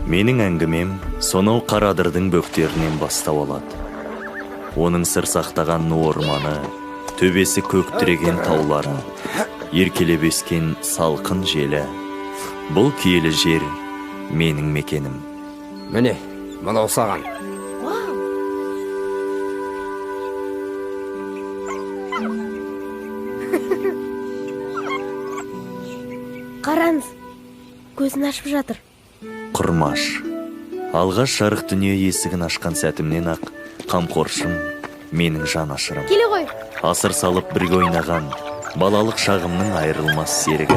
Менің әңгімем сонау Қарадырдың бөктерінен бастау алады. Оның сыр сақтаған ну орманы, төбесі көктіреген таулары, еркелеп ескен салқын желі. Бұл киелі жер менің мекенім. Міне, мынау саған. Қараңыз, көзін ашып жатыр. Құрмаш. Алғаш жарық дүние есігін ашқан сәтімнен ақ қамқоршым менің жан ашырым. Келе ғой. Асыр салып бірге ойнаған балалық шағымның айырылмас серігі.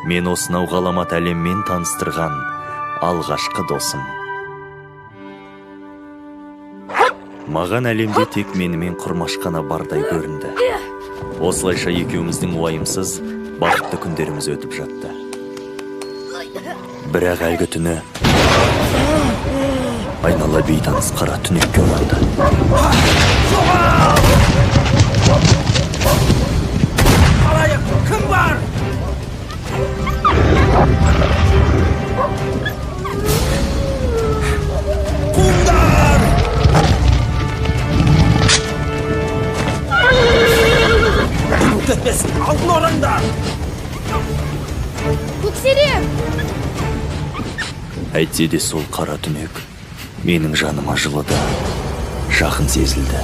Мен осынау ғаламат әлеммен таныстырған алғашқы досым. Маған әлемде тек менімен Құрмаш қана бардай көрінді. Осылайша екеуміздің уайымсыз бақытты күндеріміз өтіп жатты. Бірақ әлгі түні айнала бейтаныс қара түнекке ұланды. Алайық, кім бар? Құмдар! Кетпесін, алдын ораңдар! Көксерек! Әйтсе де сол қара түнек менің жаныма жылы да жақын сезілді.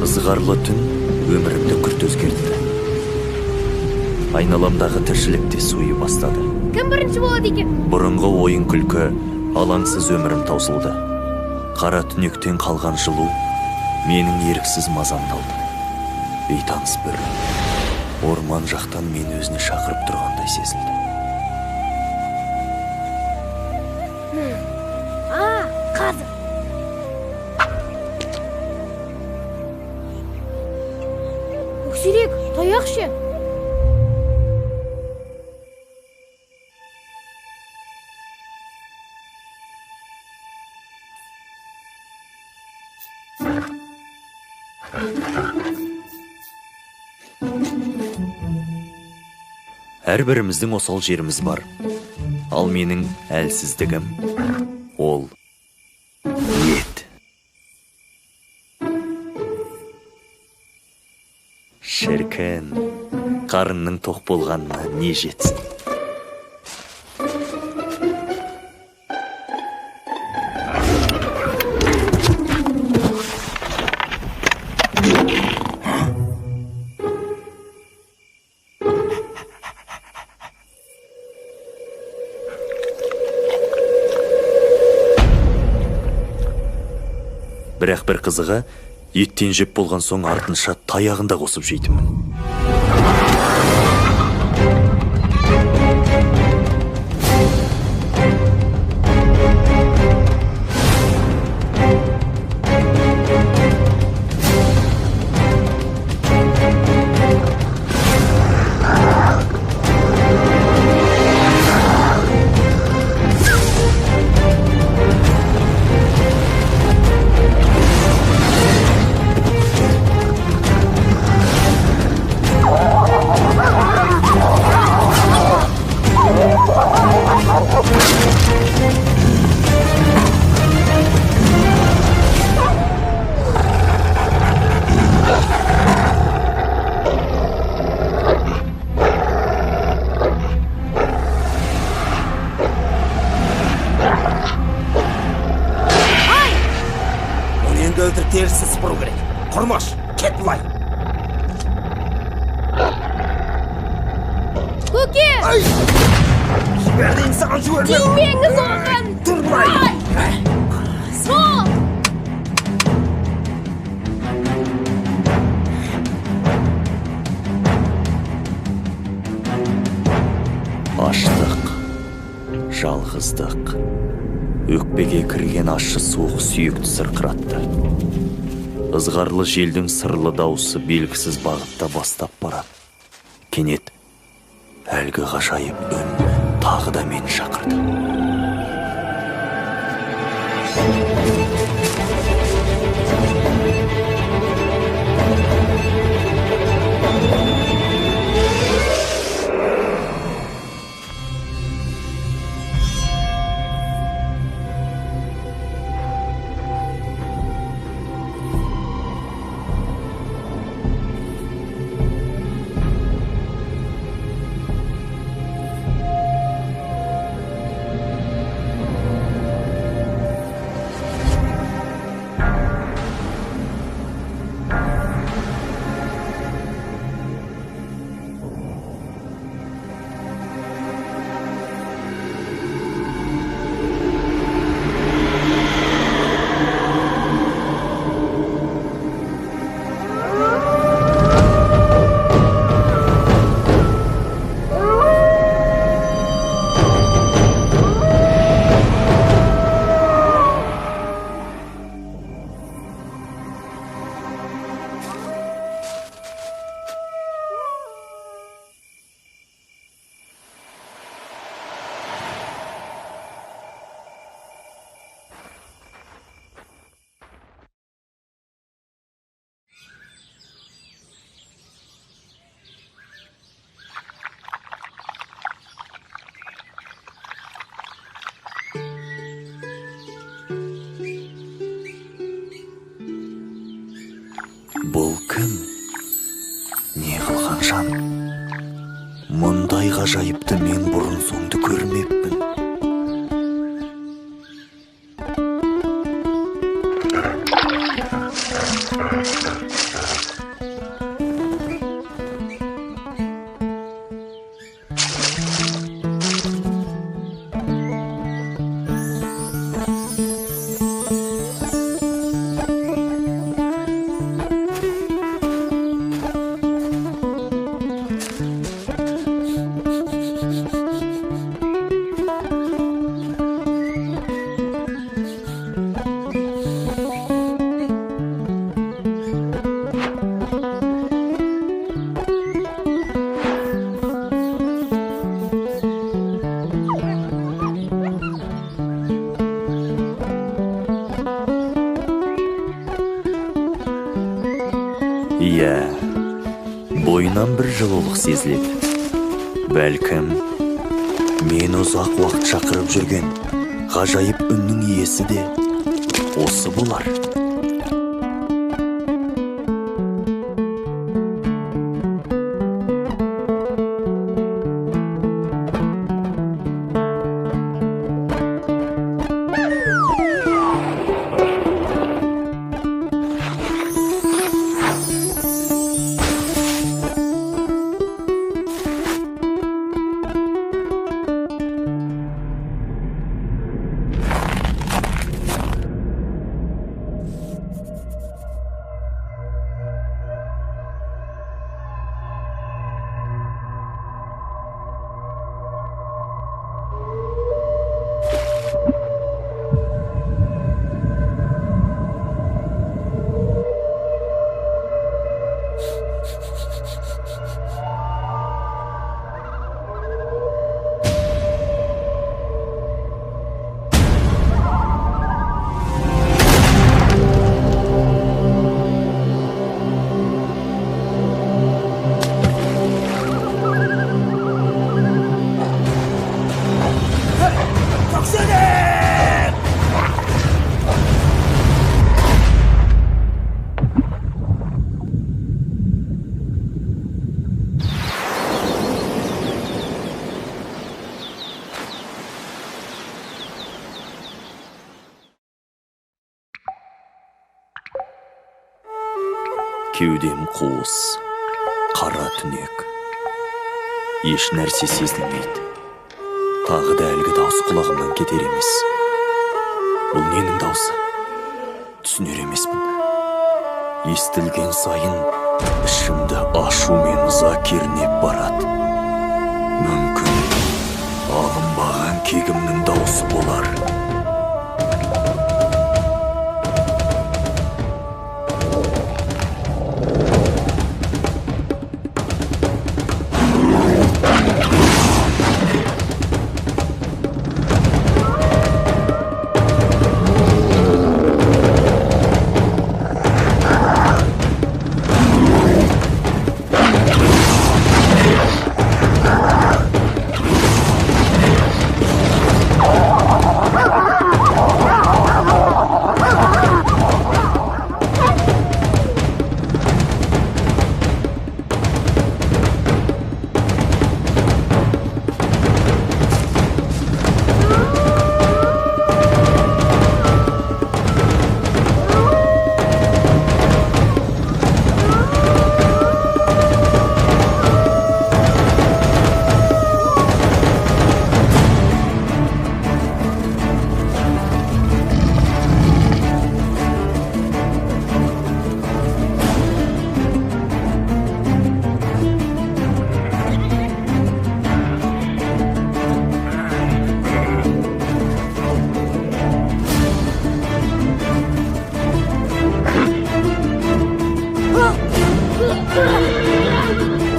Ызғарлы түн өмірімді күрт өзгертті. Айналамдағы тіршілік те суи бастады. Кім бірінші болады екен? Бұрынғы ойын күлкі, алаңсыз өмірім таусылды. Қара түнектен қалған жылу менің еріксіз мазамды алды. Бейтаныс бір орман жақтан мені өзіне шақырып тұрғандай сезілді. Қазір. Көксерек, таяқ ше. Әрбіріміздің осал жеріміз бар. Ал менің әлсіздігім ол ет. Шіркін, қарынның тоқ болғанына не жетсін? Бірақ бір қызығы, еттен жеп болған соң артынша таяғында қосып жейтінмін. Өлтір терісі сыпыру керек. Құрмаш, кет бұлай. Көке! Жібердейін саған жібермем. Тимеңіз оған! Тұр бұлай. Сол! Аштық, жалғыздық, өкпеге кірген ащы суық сүйекті сырқыратты. Ызғарлы желдің сырлы дауысы белгісіз бағытта бастап барады. Кенет Әлгі ғажайып үн тағы да мені шақырды. Бұл кім? Не қылған жан? Мұндай ғажайыпты мен бұрын соңды көрмеппін. Иә, бойынан бір жылулық сезіледі. Бәлкім, мен ұзақ уақыт шақырып жүрген ғажайып үннің иесі де осы болар. Кеудем қуыс, қара түнек. Еш нәрсе сезілмейді. Тағы да әлгі дауыс құлағымнан кетер емес. Бұл ненің дауысы? Түсінер емеспін. Естілген сайын ішімді ашу мен ыза кернеп барады. Мүмкін алынбаған кегімнің дауысы болар.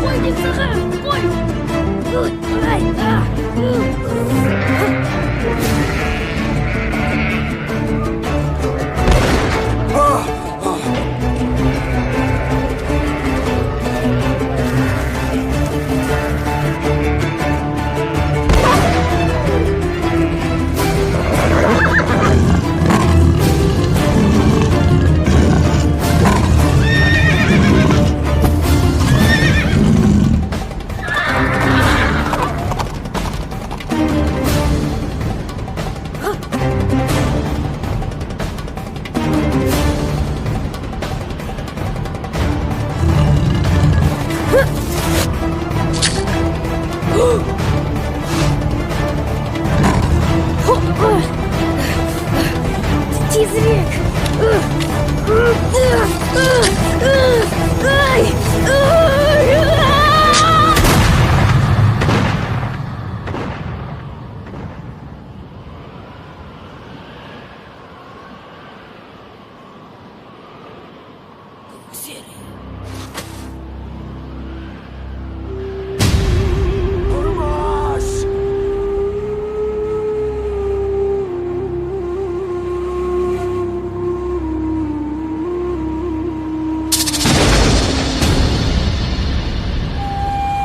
Қой деп саған, қой! Ай, Тезірек! Ай! Құрмаш!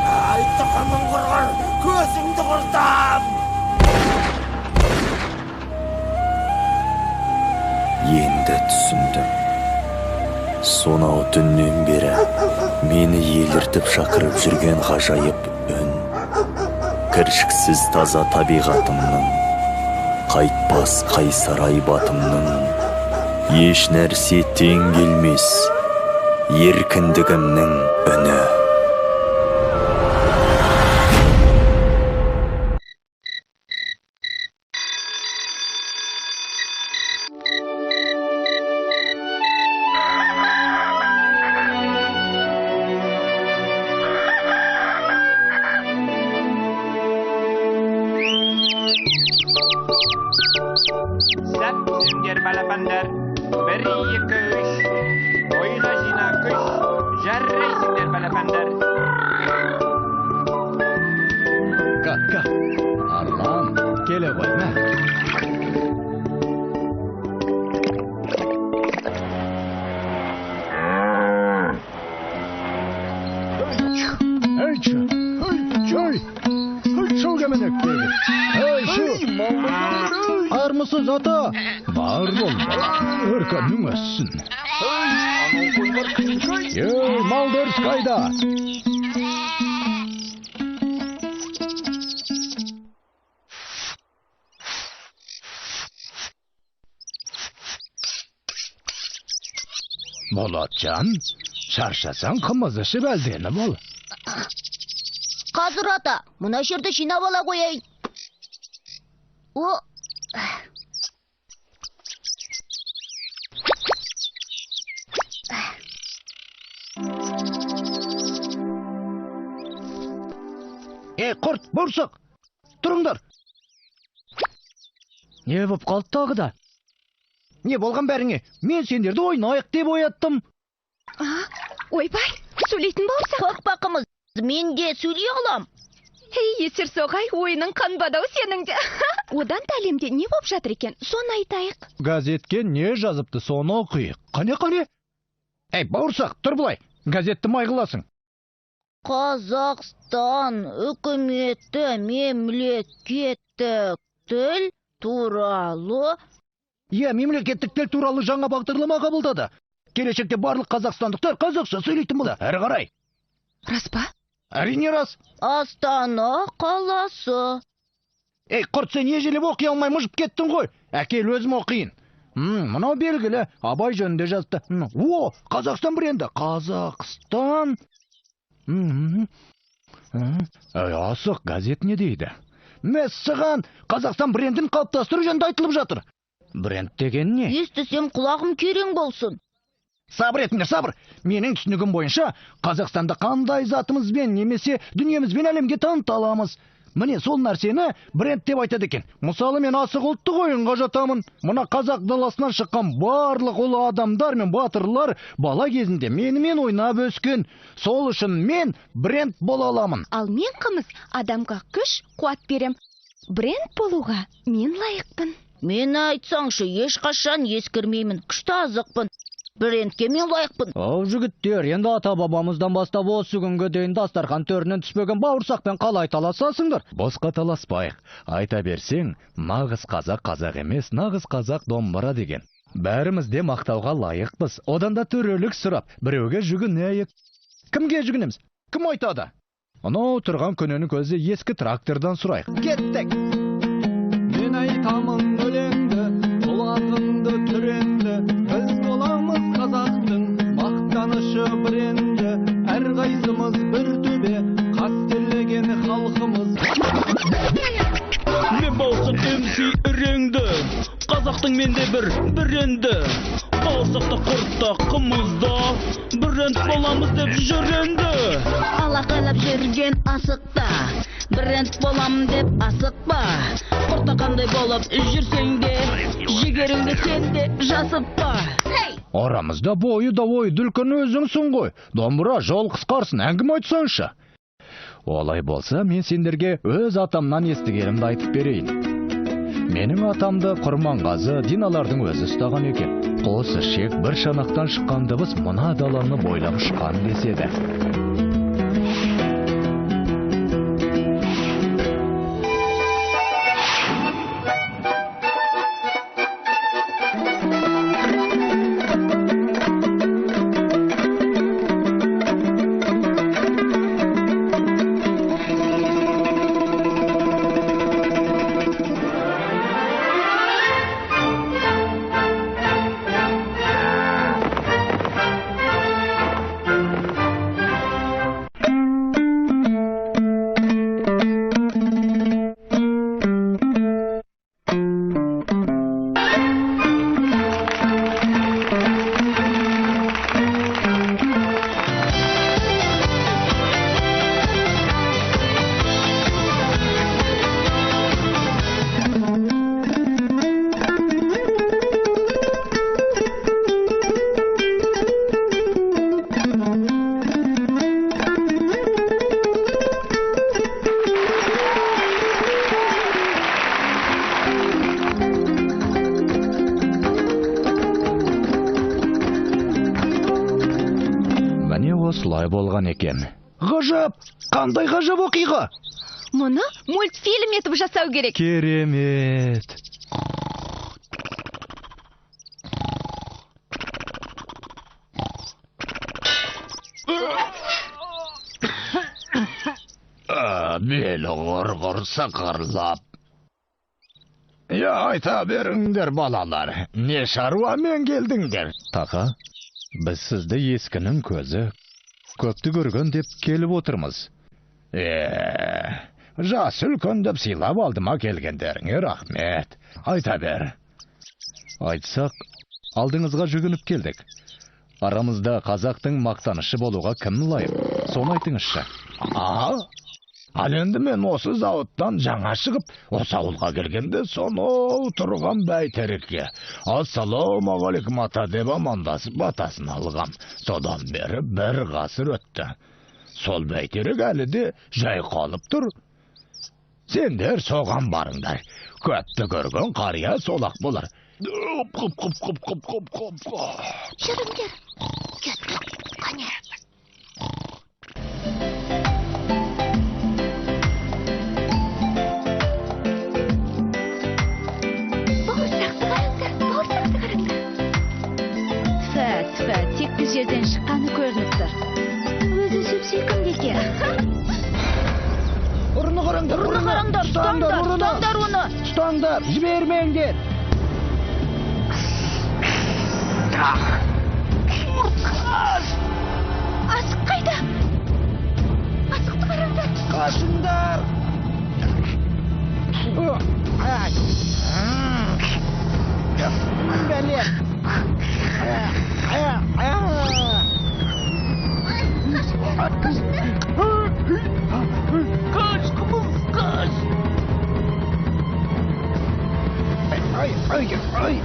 Ай, тұқымың құрғыр, көзіңді құртам! Енді түсіндім. Сонау түннен бері мені еліртіп шақырып жүрген ғажайып үн. Кіршіксіз таза табиғатымның, қайтпас қайсар айбатымның, еш нәрсе тең келмес еркіндігімнің үні. Сәт түзімдер балапандар, бір екі үш, ойға жина күш, жаррайсыңдар балапандар. Кака, Арлан, келе ғой, мә. Шау кәменек дейді. Армысыз ата? Бар бол, өркеннің өссін. Малдырс қайда? Болатжан, шаршасаң қымыз ішіп әлдені бол. Қазір ата, мына жерді жинап ала қояйын. О! Құрт, борсық! Тұрыңдар! Не боп қалды тағы да? Не болған бәріңе? Мен сендерді ойнайық деп ояттым. Ойбай, сөйлейтін болсақ. Қорқпа қымыз, мен де сөйлей алам. Ей, есір соғай, ойының қанбадау сенің де. Одан да әлемде не боп жатыр екен, соны айтайық. Газетке не жазыпты, соны оқиық. Қане? Әй, бауырсақ, тұр бұлай. Газетті майғыласың. Қазақстан үкіметі мемлекеттік тіл туралы. Мемлекеттік тіл туралы жаңа бағдарлама қабылдады. Келешекте барлық қазақстандықтар қазақша сөйлейтін болды. Әрі қарай. Рас па? Әрине рас. Астана қаласы. Ей, құрт, сен ежелеп оқи алмай мұжып кеттің ғой. Әкел өзім оқиын. Мынау белгілі, Абай жөнінде жазды. О, Қазақстан бренді. Қазақстан. Асық, газет не дейді? Мәссіған, Қазақстан брендін қалыптастыру жөнінде айтылып жатыр. Бренд деген не? Естісем құлағым керең болсын. Сабыр етіңдер, сабыр. Менің түсінігім бойынша, Қазақстанда қандай затымызбен немесе дүниемізбен әлемге таныта аламыз. Міне сол нәрсені бренд деп айтады екен. Мысалы мен асық ұлттық ойынға жатамын. Мына қазақ даласынан шыққан барлық ұлы адамдар мен батырлар бала кезінде менімен ойнап өскен. Сол үшін мен бренд бола аламын. Ал мен қымыз адамға күш, қуат берем. Бренд болуға мен лайықпын. Мен айтсаңшы, ешқашан ескірмеймін. Күшті азықпын. Брендке мен лайықпын. Ау жігіттер, енді ата-бабамыздан бастап осы күнге дейін дастархан төрінен түспеген бауырсақпен қалай таласасыңдар? Босқа таласпайық. Айта берсең, нағыз қазақ емес, нағыз қазақ домбыра деген. Бәріміз де мақтауға лайықпыз. Одан да төрелік сұрап, біреуге жүгінейік. Кімге жүгінеміз? Кім айтады? Анау тұрған күнінің көзі ескі трактордан сұрайық. Кеттік! Мен айтамын өлеңді, құлағынды түренді, біз боламыз қазақтың мақтанышы бренді, әрқайсымыз бір төбе, қастерлеген халқымыз. Мен болсын MC үреңді, қазақтың менде бір бренді, болсақта құртта қымызда, бренд боламыз деп жүренді. Алақайлап жүрген асықта, бренд болам деп асықпа. Құрта қандай болып жүрсең де, жігеріңді сен де жасытпа. Арамызда бойы да ойды үлкен өзіңсің ғой. Домбыра жол қысқарсын, әңгіме айтсаңшы. Олай болса, мен сендерге өз атамнан естігенімді айтып берейін. Менің атамды Құрманғазы диналардың өзі ұстаған екен. Қос ішек бір шанақтан шыққан дыбыс мына даланы бойлап ұшқан деседі. Осылай болған екен. Ғажап! Қандай ғажап оқиға! Мұны мультфильм етіп жасау керек. Керемет! Белі ғыр-ғыр сақарлап. Айта беріңдер, балалар. Не шаруамен келдіңдер? Таға, біз сізді ескінің көзі, көпті көрген деп келіп отырмыз. Жас үлкен деп сыйлап алдыма келгендеріңе рахмет. Айта бер. Айтсақ, алдыңызға жүгініп келдік. Арамызда қазақтың мақтанышы болуға кім лайық? Соны айтыңызшы. Ал енді мен осы зауыттан жаңа шығып, осы ауылға келгенде сонау тұрған бәйтерекке ассалаумағалейкум ата деп амандасып батасын алғам. Содан бері бір ғасыр өтті. Сол бәйтерек әлі де жай қалып тұр. Сендер соған барыңдар. Көпті көрген қария солақ болар. Жүріңдер. Кеттік, қане. Текті жерден шыққаны көрініп тұр. Өзі сөпсекім екен. Ұрыны қараңдар, Ұстаңдар оны. Ұстаңдар, жібермеңдер. Асық қайда? Асықты қараңдар. Қашыңдар. Бәлем. Kaç, kız, kaç. Ай!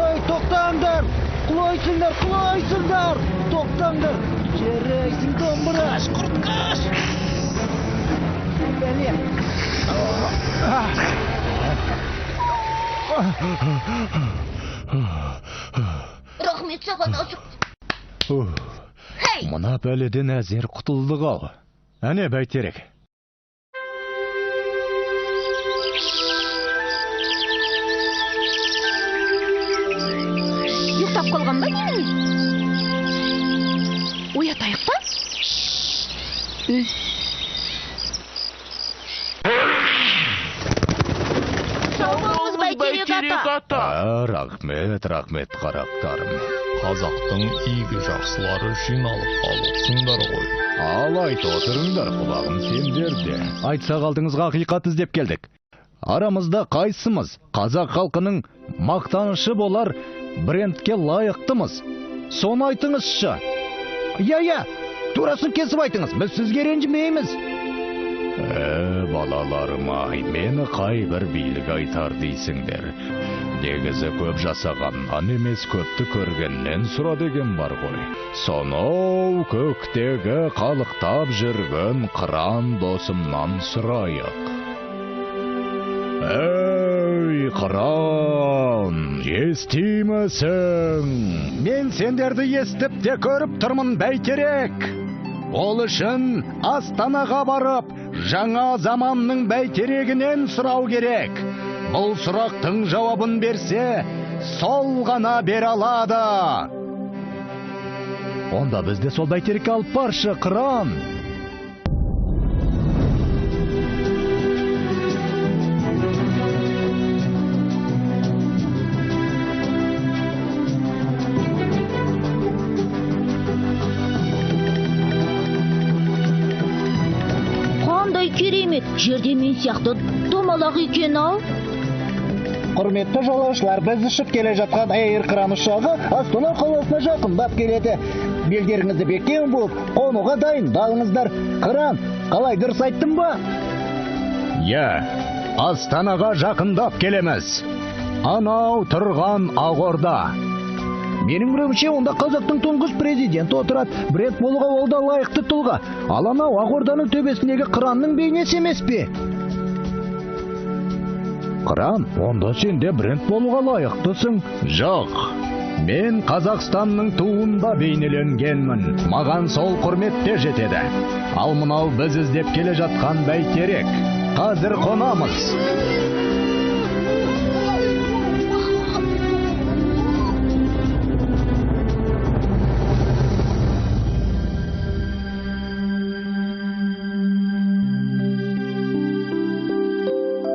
Ой, тоқтаңдар! Құлайсыңдар! Тоқтаңдар! Жарайсың домбыра! Құртқаш! Бәлем! Рахмет саған ашық. Мына бәледен әзер құтылдық ау. Әне бәйтерек. Ұйықтап қалған ба немене? Оятайық па? Сау болыңыз бәйтерек ата. Рахмет, қарақтарым. Қазақтың игі жақсылары жиналып қалыпсыңдар ғой. Ал айт отырыңдар, құлағым сендерде. Айтса қалдыңызға ақиқат іздеп келдік. Арамызда қайсымыз қазақ халқының мақтанышы болар брендке лайықтымыз? Соны айтыңызшы. Я, турасын кесіп айтыңыз, біз сізге ренжімейміз. Балаларым-ай, мені қай бір билік айтар дейсіңдер. Негізі көп жасағаннан емес, көпті көргеннен сұра деген бар ғой. Сонау көктегі қалықтап жүрген қыран досымнан сұрайық. Ей, қыран, естимісің? Мен сендерді естіп те көріп тұрмын бәйтерек. Ол үшін Астанаға барып, жаңа заманның бәйтерегінен сұрау керек. Бұл сұрақтың жауабын берсе, сол ғана бере алады. Онда бізде сол бәйтерекке алып баршы, қыран. Қандай керемет, жерде мен сияқты домалақ екен ау. Құрметті жолаушылар, біз ұшып келе жатқан Эйр кран ұшағы Астана қаласына жақындап келеді. Белдеріңізді бекем болып, қонуға дайындалыңыздар. Кран, қалай дұрыс айттым ба? Астанаға жақындап келеміз. Анау тұрған Ақорда. Менің білуімше, онда қазақтың тұңғыш президенті отырады. Бренд болуға ол да лайықты тұлға. Ал анау Ақорданың төбесіндегі қыранның бейнесі емес пе? Қыран, онда сен де бренд болуға лайықтысың. Жоқ, мен Қазақстанның туында бейнеленгенмін. Маған сол құрметте жетеді. Ал мынау біз іздеп келе жатқан бәйтерек. Қазір қонамыз.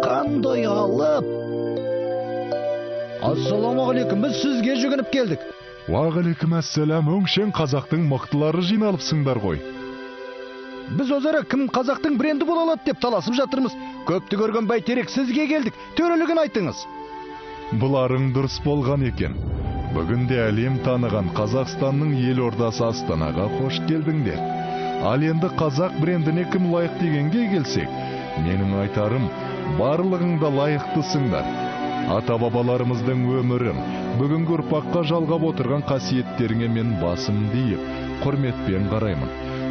Қандай алып? Ассаламағалейкум, біз сізге жүгініп келдік. Уағалейкум ассалам, өңшен қазақтың мықтылары жиналыпсыңдар ғой. Біз өзара кім қазақтың бренді бола алады деп таласып жатырмыз. Көпті көрген бәйтерек, сізге келдік. Төрелігін айтыңыз. Бұларың дұрыс болған екен. Бүгінде әлем таныған Қазақстанның елордасы Астанаға қош келдіңдер. Ал енді қазақ брендіне кім лайық дегенге келсек, менің айтарым, барлығыңда лайықтысыңдар. Ата-бабаларымыздың өмірін, бүгінгі ұрпаққа жалғап отырған қасиеттеріңе мен басым дейіп, құрметпен қараймын.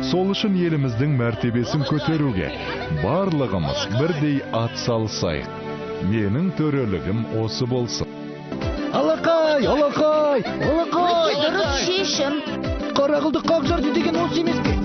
Сол үшін еліміздің мәртебесін көтеруге барлығымыз бірдей ат салысайық. Менің төрелігім осы болсын. Алақай! Дұрыс шешім. Қарақылды қақжарды деген осы емес пе?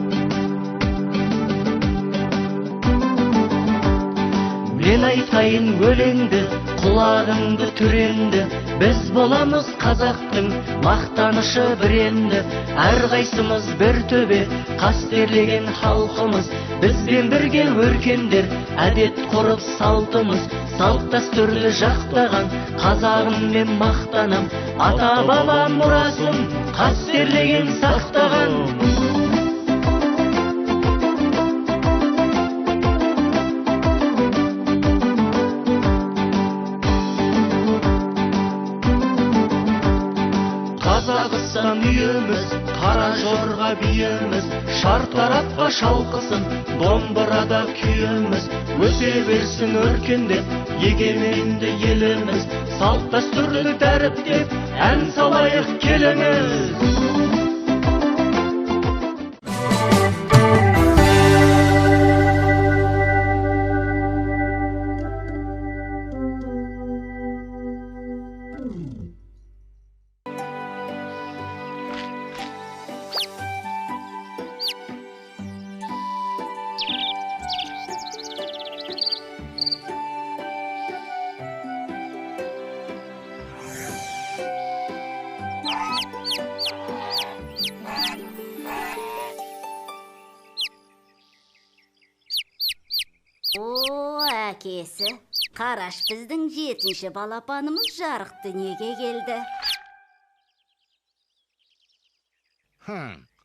Мен айтайын өлеңді, құлағыңды түренді. Біз боламыз қазақтың мақтанышы бренді. Әрқайсымыз бір төбе қастерлеген халқымыз. Бізбен бірге өркендер әдет құрып салтымыз. Салт дәстүрлі жақтаған қазағым мен мақтанам. Ата-баба мұрасын қастерлеген сақтаған. Қазақстан үйіміз, қара жорға домбыраға биеміз, шартарапқа шалқысын, домбырада күйеміз. Өсе берсін өркендеп, егеменді еліміз, салт дәстүрді дәріптеп, ән салайық келіңіз. О, әкесі, қараш біздің 7-ші балапанымыз жарық дүниеге келді.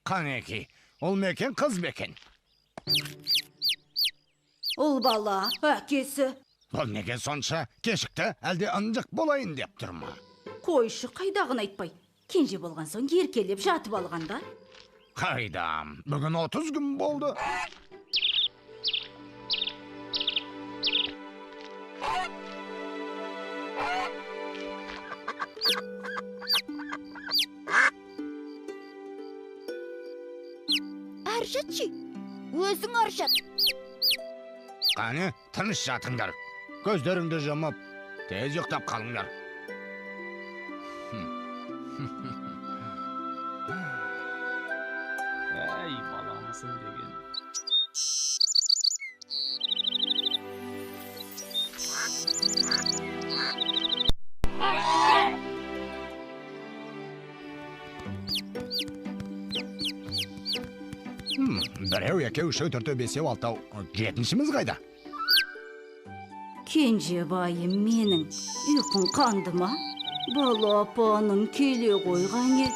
Қанеки, ол мекен қыз бекен? Ол бала, әкесі. Ол неге сонша кешікті, әлде ынжық болайын деп тұрма? Қойшы қайдағын айтпай, кенже болған соң еркелеп жатып алғанда. Қайдам, бүгін 30 күн болды. Аршатшы, өзің аршат. Қане, тыныш жатыңдар. Көздеріңді жұмып, тез ұйықтап қалыңдар. Әй, баламысың деген. Біреу, екеу, үшеу, төртеу, бесеу, алтау, 7-шіміз қайда? Кенже байым менің, ұйқың қанды ма? Балапаным келе қойғане.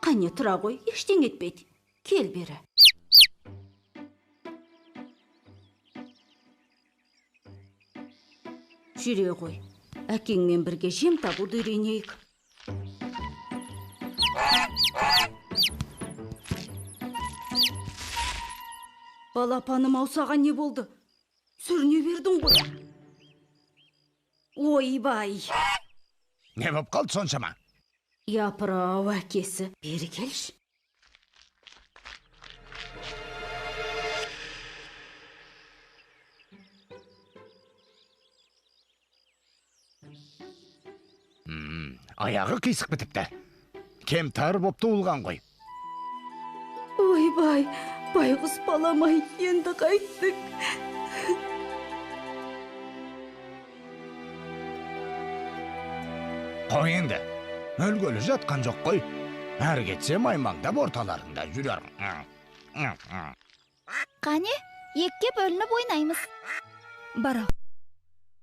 Қане тұра қой, ештен етпейді. Кел бері. Жүре қой, әкеңмен бірге жем табуды үйренейік. Балапаным аусаған не болды? Сүріне бердің ғой. Ойбай. Не боп қалды соншама? Япырау, әкесі, бері келші. Аяғы қисық бітіпті. Кемтар боп туылған ғой. Ойбай, байғұс баламай енді қайттық. Қой енді, өлгөлі жатқан жоқ қой. Әр кетсе маймаңдап орталарында жүрер. Қане, екке бөлініп ойнаймыз. Бара,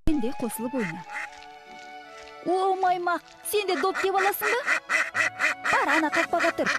сен де қосылып ойна. О, маймақ, сен де доп деп аласың ба? Бар, ана қақпаға тұр.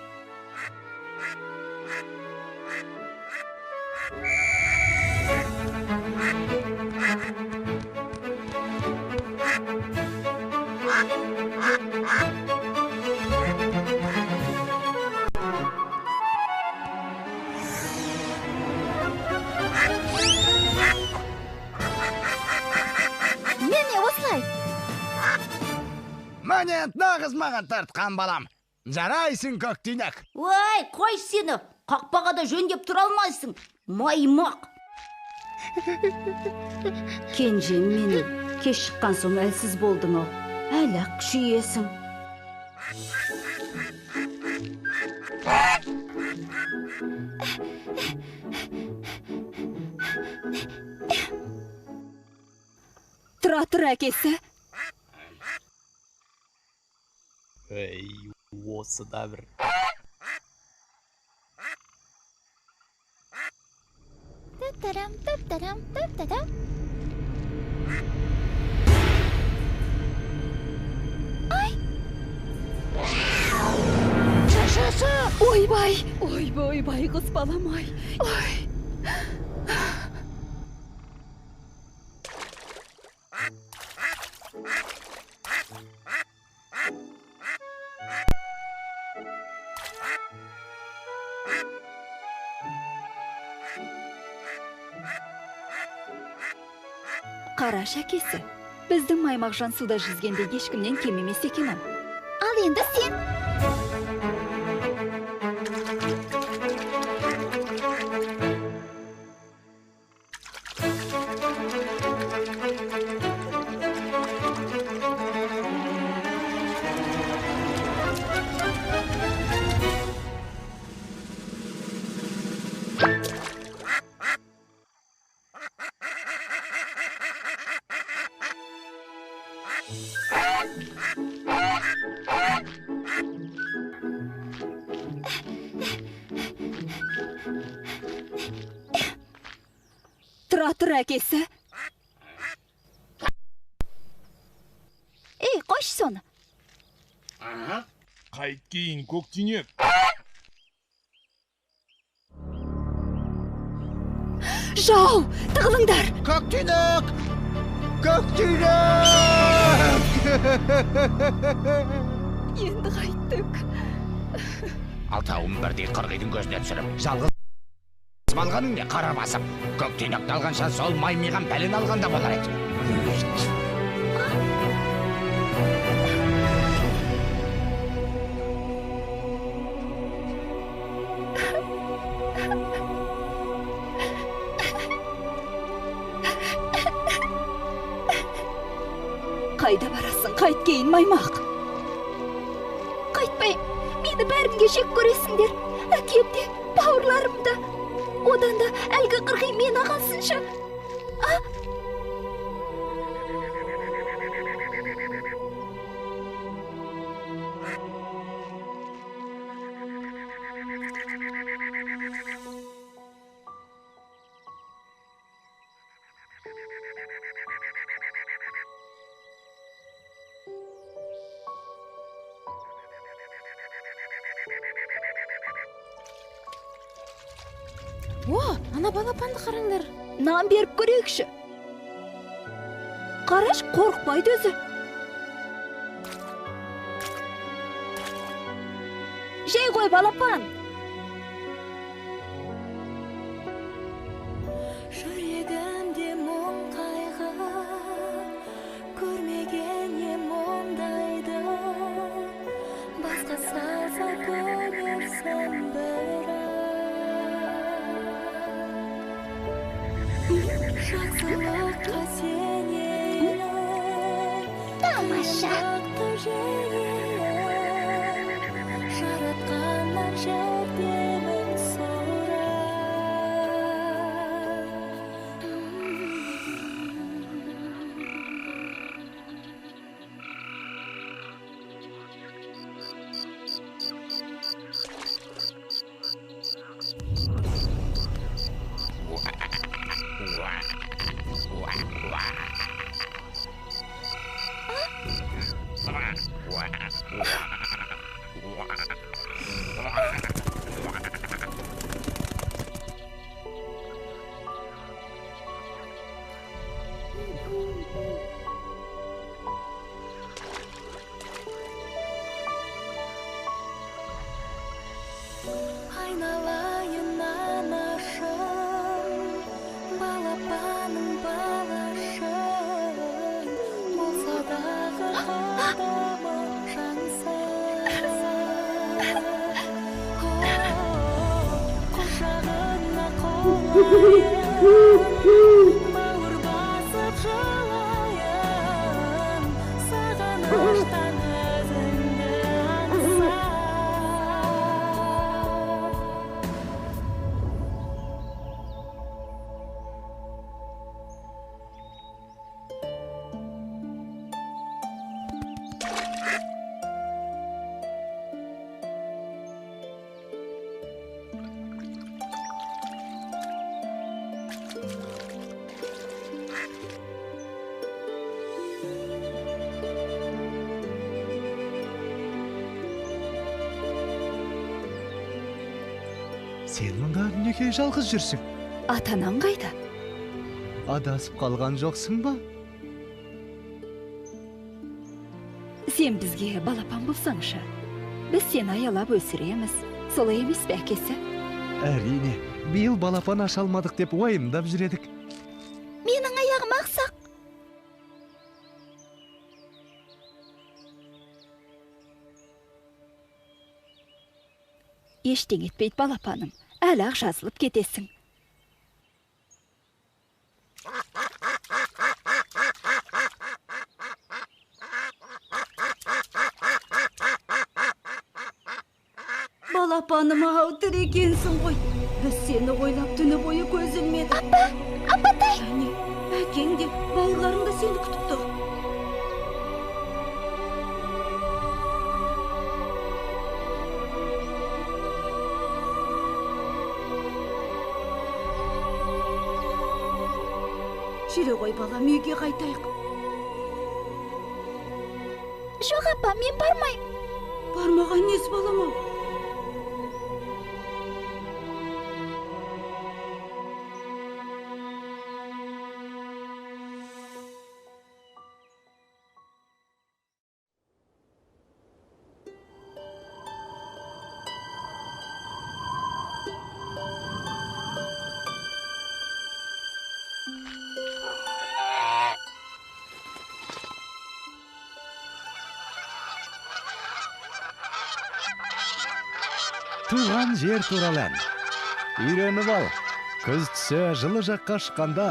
Мәне, нағыз маған тартқан балам. Жарайсың көктүйнек. Ой, қой сені, қақпаға да жөндеп тұра алмайсың. Маймақ. Кенжем менің, кеш шыққан соң әлсіз болдың ау. Әлі-ақ күшейесің. Тұра әкесі. Ей, осы да бір. Тап-тарам. Ай! Шашасы! Ойбай, қыз баламай. Ой! Қараш әкесі, біздің Маймақжан суда жүзгенде ешкімнен кем емес екенін. Ал енді сен... Тұр әкесі. Ей, қош соны. Қайт кейін, көктінеп. Жау, тығылыңдар. Көктүнек! Көктүнек! Енді қайттық. Алтауын бірдей қырғидың көзіне түсіріп, жалғыз балғаның не қара басып, көктүнекті алғанша сол маймиған бәлен алғанда болар еді. Қайда барасың, қайт кейін Маймақ. Қайтпай, мені бәрінге жек көресіңдер. Әкемде, бауырларымда. Одан да әлгі қырғи мен ағасынша. О, ана балапанды қараңдар. Нан беріп көрейікші. Қараш, қорықпайды өзі. Жей ғой балапан. Жүрегімде мұң қайғы, көрмеген ем ондайды. Басқа салса көрерсің бірі. Жақсылыққа сенейін, тамаша жаратқаннан жәрдемін айналайын анашым, балапаның балашым, болса дағы қадамың жансың. Құшағына қолайын, бауыр басып жылайын, сағыныштан өзіңді аңсам. Сен мұнда неге жалғыз жүрсің? Атанаң қайда? Адасып қалған жоқсың ба? Сен бізге балапан болсаңшы. Біз сені аялап өсіреміз. Солай емес пе әкесі? Әрине, биыл балапан аша алмадық деп уайымдап жүредік. Менің аяғым ақсақ. Ештеңе етпейді балапаным. Әлі-ақ жазылып кетесің. Балапаным ау тірі екенсің ғой. Біз сені ойлап түні бойы көз ілмедік. Апатай! Және әкең де балаларың да сені күтіп тұр. Жүре ғой балам, үйге қайтайық. Жоқ апа, мен бармайым. Бармаған несі балам ау? Туған жер туралы ән. Үйреніп ал. Күз түсі жылы жаққа шыққанда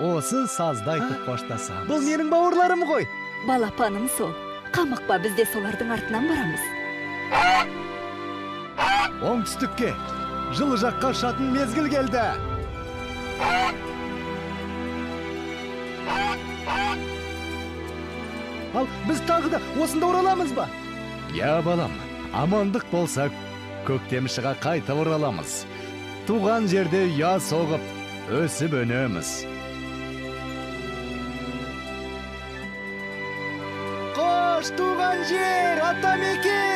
осы сазды айтып қоштасамыз. Бұл менің бауырларым ғой. Балапаным сол. Қамықпа, біз де солардың артынан барамыз. Оңтүстікке жылы жаққа ұшатын мезгіл келді. Ал біз тағы да осында ораламыз ба? Я балам, амандық болса көктемшіға қайта ораламыз. Туған жерде ұя соғып, өсіп өнеміз. Қош туған жер, атамекен!